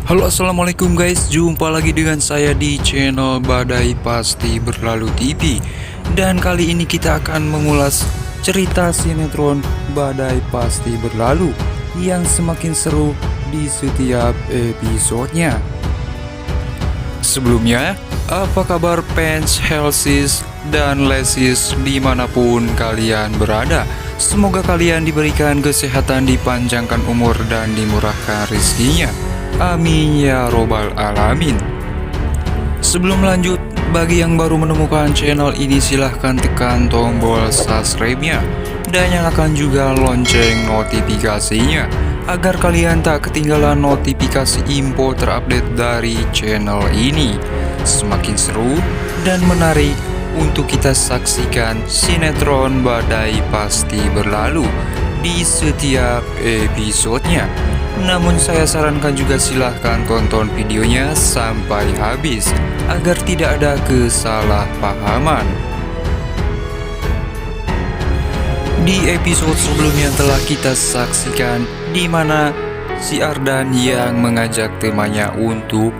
Halo, assalamualaikum guys, jumpa lagi dengan saya di channel Badai Pasti Berlalu TV. Dan kali ini kita akan mengulas cerita sinetron Badai Pasti Berlalu yang semakin seru di setiap episodenya. Sebelumnya, apa kabar fans Helsis dan Lesis dimanapun kalian berada? Semoga kalian diberikan kesehatan, dipanjangkan umur, dan dimurahkan rezekinya. Amin ya robbal alamin. Sebelum lanjut, bagi yang baru menemukan channel ini silahkan tekan tombol subscribe-nya dan nyalakan juga lonceng notifikasinya agar kalian tak ketinggalan notifikasi info terupdate dari channel ini. Semakin seru dan menarik untuk kita saksikan sinetron Badai Pasti Berlalu di setiap episodenya. Namun saya sarankan juga silahkan tonton videonya sampai habis agar tidak ada kesalahpahaman. Di episode sebelumnya telah kita saksikan di mana si Ardan yang mengajak temannya untuk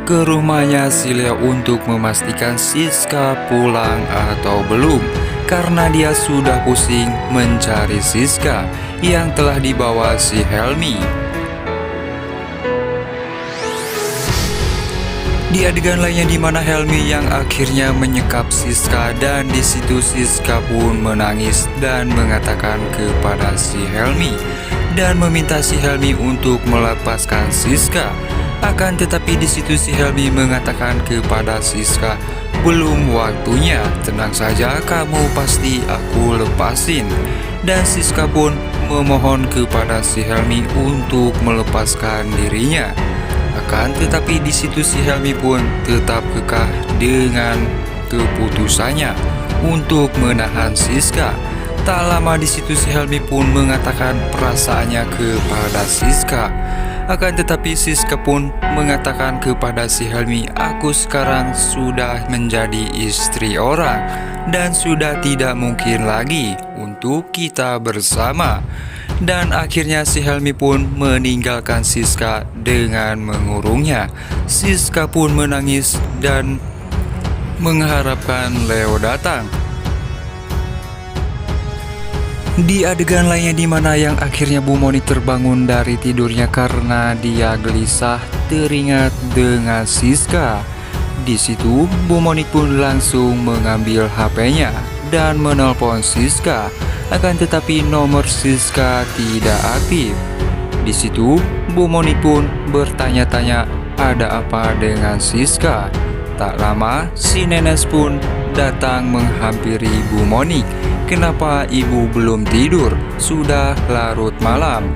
ke rumahnya si Leo untuk memastikan Siska pulang atau belum, karena dia sudah pusing mencari Siska yang telah dibawa si Helmi. Di adegan lainnya di mana Helmi yang akhirnya menyekap Siska, dan di situ Siska pun menangis dan mengatakan kepada si Helmi dan meminta si Helmi untuk melepaskan Siska. Akan tetapi di situ si Helmi mengatakan kepada Siska, belum waktunya, tenang saja, kamu pasti aku lepasin. Dan Siska pun memohon kepada si Helmi untuk melepaskan dirinya. Akan tetapi di situ si Helmi pun tetap kekeh dengan keputusannya untuk menahan Siska. Tak lama di situ si Helmi pun mengatakan perasaannya kepada Siska. Akan tetapi Siska pun mengatakan kepada si Helmi, aku sekarang sudah menjadi istri orang dan sudah tidak mungkin lagi untuk kita bersama. Dan akhirnya si Helmi pun meninggalkan Siska dengan mengurungnya. Siska pun menangis dan mengharapkan Leo datang. Di adegan lainnya di mana yang akhirnya Bu Moni terbangun dari tidurnya karena dia gelisah teringat dengan Siska. Di situ Bu Moni pun langsung mengambil HP-nya dan menelpon Siska. Akan tetapi nomor Siska tidak aktif. Di situ Bu Moni pun bertanya-tanya ada apa dengan Siska. Tak lama si Nenes pun datang menghampiri Bu Moni. Kenapa ibu belum tidur? Sudah larut malam.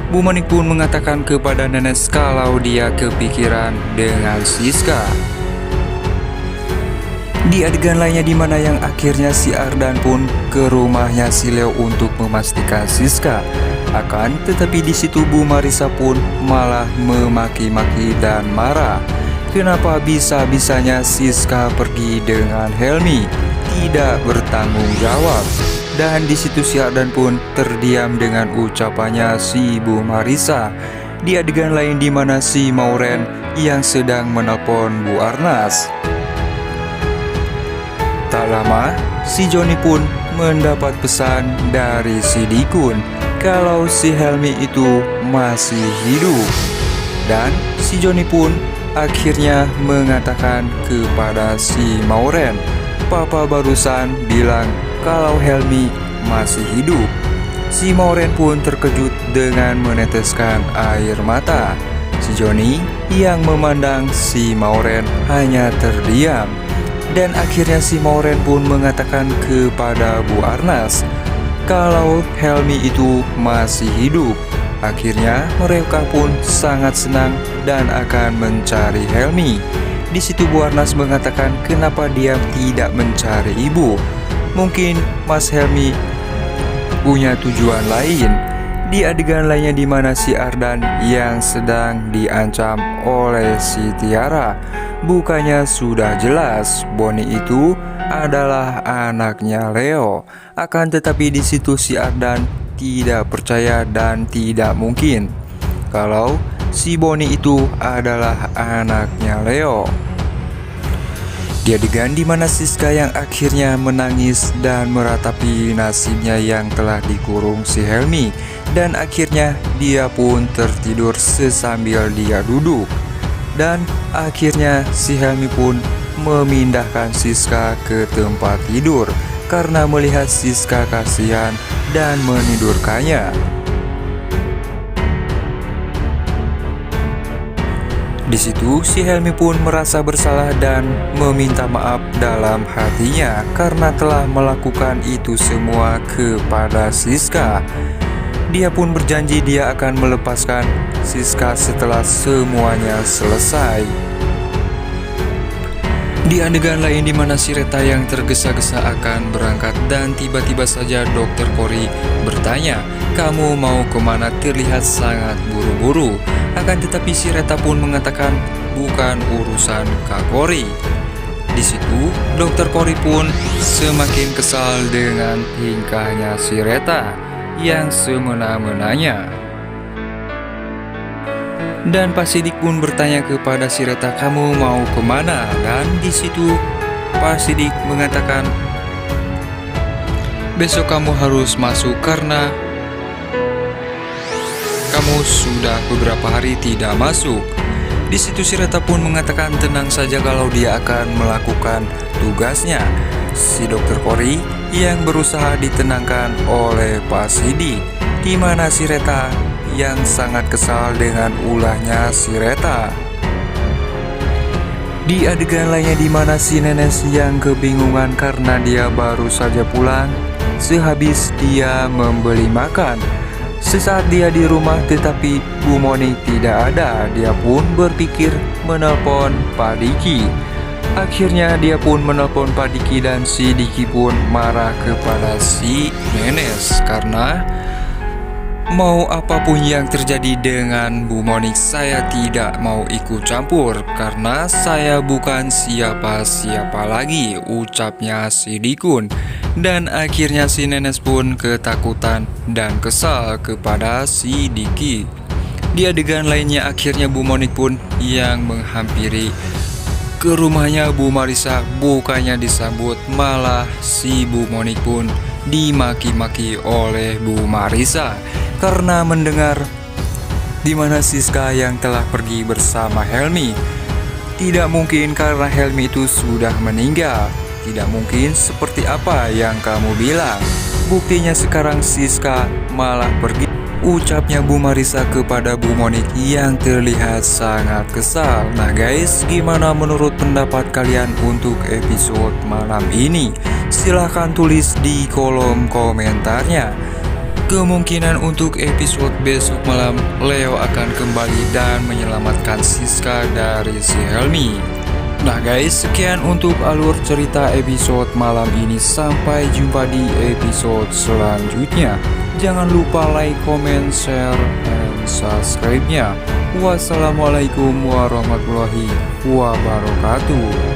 Bu Moni pun mengatakan kepada Nenes kalau dia kepikiran dengan Siska. Di adegan lainnya di mana yang akhirnya si Ardan pun ke rumahnya si Leo untuk memastikan Siska. Akan tetapi di situ Bu Marissa pun malah memaki-maki dan marah. Kenapa bisa-bisanya Siska pergi dengan Helmi? Tidak bertanggung jawab. Dan di situ si Ardan pun terdiam dengan ucapannya si Bu Marissa. Di adegan lain di mana si Mauren yang sedang menelpon Bu Arnas. Tak lama si Joni pun mendapat pesan dari si Dikun kalau si Helmi itu masih hidup. Dan si Joni pun akhirnya mengatakan kepada si Mauren, Papa barusan bilang kalau Helmi masih hidup. Si Mauren pun terkejut dengan meneteskan air mata. Si Joni yang memandang si Mauren hanya terdiam. Dan akhirnya si Mauren pun mengatakan kepada Bu Arnas kalau Helmi itu masih hidup. Akhirnya mereka pun sangat senang dan akan mencari Helmi. Di situ Bu Arnas mengatakan kenapa dia tidak mencari ibu. Mungkin Mas Helmi punya tujuan lain. Di adegan lainnya di mana si Ardan yang sedang diancam oleh si Tiara. Bukannya sudah jelas Boni itu adalah anaknya Leo. Akan tetapi di situ si Ardan tidak percaya dan tidak mungkin kalau si Bonnie itu adalah anaknya Leo. Di adegan di mana Siska yang akhirnya menangis dan meratapi nasibnya yang telah dikurung si Helmi, dan akhirnya dia pun tertidur sesambil dia duduk. Dan akhirnya si Helmi pun memindahkan Siska ke tempat tidur karena melihat Siska kasihan dan menidurkannya. Di situ si Helmi pun merasa bersalah dan meminta maaf dalam hatinya karena telah melakukan itu semua kepada Siska. Dia pun berjanji dia akan melepaskan Siska setelah semuanya selesai. Di adegan lain di mana si Reta yang tergesa-gesa akan berangkat dan tiba-tiba saja Dr. Cory bertanya, "Kamu mau kemana?" Terlihat sangat buru-buru. Akan tetapi si Reta pun mengatakan bukan urusan Kak Cory. Di situ Dr. Cory pun semakin kesal dengan tingkahnya si Reta yang semena-menanya. Dan Pak Sidik pun bertanya kepada si Reta, "Kamu mau kemana?" Dan di situ Pak Sidik mengatakan, "Besok kamu harus masuk karena kamu sudah beberapa hari tidak masuk." Di situ si Reta pun mengatakan tenang saja kalau dia akan melakukan tugasnya. Si Dr. Cory yang berusaha ditenangkan oleh Pak Sidik, di mana si Reta yang sangat kesal dengan ulahnya si Reta. Di adegan lainnya di mana si Nenes yang kebingungan karena dia baru saja pulang sehabis dia membeli makan. Sesaat dia di rumah tetapi Bu Monik tidak ada, dia pun berpikir menelpon Pak Diki. Akhirnya dia pun menelpon Pak Diki dan si Diki pun marah kepada si Nenes karena mau apapun yang terjadi dengan Bu Monik, saya tidak mau ikut campur karena saya bukan siapa-siapa lagi, ucapnya si Dikun. Dan akhirnya si Nenes pun ketakutan dan kesal kepada si Diki. Di adegan lainnya akhirnya Bu Monik pun yang menghampiri ke rumahnya Bu Marissa, bukannya disambut, malah si Bu Monik pun dimaki-maki oleh Bu Marissa karena mendengar di mana Siska yang telah pergi bersama Helmi. Tidak mungkin karena Helmi itu sudah meninggal. Tidak mungkin seperti apa yang kamu bilang. Buktinya sekarang Siska malah pergi, ucapnya Bu Marissa kepada Bu Monik yang terlihat sangat kesal. Nah guys, gimana menurut pendapat kalian untuk episode malam ini? Silahkan tulis di kolom komentarnya. Kemungkinan untuk episode besok malam Leo akan kembali dan menyelamatkan Siska dari si Helmi. Nah guys, sekian untuk alur cerita episode malam ini. Sampai jumpa di episode selanjutnya. Jangan lupa like, comment, share, dan subscribe-nya. Wassalamualaikum warahmatullahi wabarakatuh.